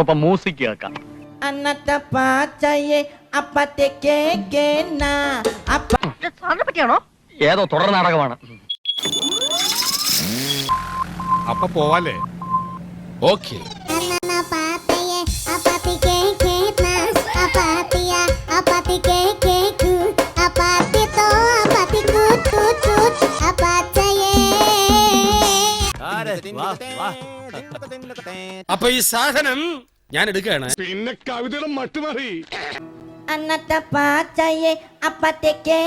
ಸ್ವಲ್ಪ ಮ್ಯೂಸಿಕ್ ಕೇಳ್ക്കാം. അന്നത്തെ പാച്ചയെ അപ്പത്തേക്ക് പറ്റിയാണോ? ഏതോ തുടർ നാടകമാണ്. അപ്പൊ പോവാലേ? ഓക്കെ. അപ്പൊ ഈ സാധനം ഞാൻ എടുക്കുകയാണ്. പിന്നെ കവിതയുടെ മട്ടുമാറി. അന്നത്തെ പാച്ചയെ അപ്പത്തേക്ക്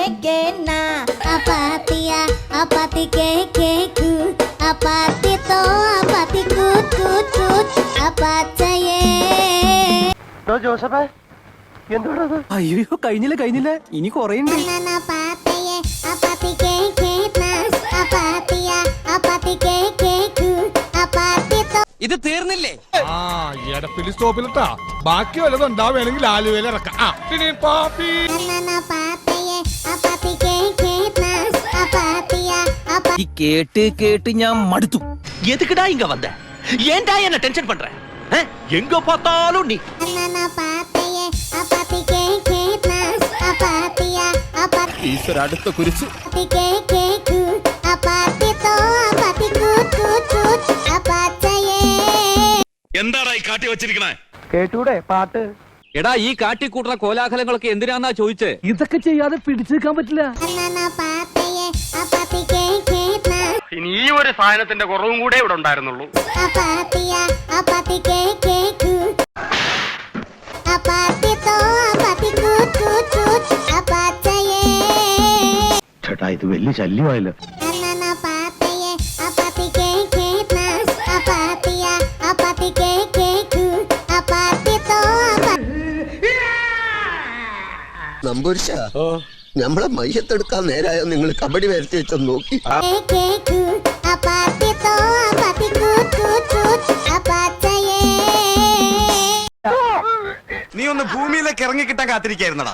ജോസഫേ, എന്തോടത്? അയ്യോ, കഴിഞ്ഞില്ല, ഇനി കൊറേണ്ട്. ഇത് തീർന്നില്ലേ? ആ എടപ്പിലി സ്റ്റോപ്പിലിട്ടാ ബാക്കി വല്ലതും ഉണ്ടാവുകയാണെങ്കിൽ ആലുവയിൽ ഇറക്കാം. കേട്ട് ഞാൻ മടുത്തു. എതുക്കടാ ഇങ്ങ വந்த? ஏன்டா என்ன டென்ஷன் பண்ற? எங்க பார்த்தாலும் நீ. ഈശ്വര അടുത്ത കുരിശ്. എന്താടാ ഈ കാട്ടി വെച്ചിരിക്കണേ? കേട്ടൂടെ പാട്ട്? എടാ, ഈ കാട്ടിക്കൂട്ടുന്ന കോലാഹലങ്ങളൊക്കെ എന്തിനാന്നാ ചോദിച്ചേ? ഇതൊക്കെ ചെയ്യാതെ പിടിച്ചെടുക്കാൻ പറ്റില്ല. ഇനി ഈ ഒരു സാധനത്തിന്റെ കുറവും കൂടെ ഇവിടെ ഉണ്ടായിരുന്നുള്ളൂ. ചേട്ടാ, ഇത് വലിയ ശല്യമായല്ലോ. നമ്പൂരിശ, നമ്മളെ മയ്യത്തെടുക്കാൻ നേരായോ? നിങ്ങൾ കബഡി വരുത്തി വെച്ചോ നോക്കി. നീ ഒന്ന് ഭൂമിയിലേക്ക് ഇറങ്ങി കിട്ടാൻ കാത്തിരിക്കായിരുന്നടാ.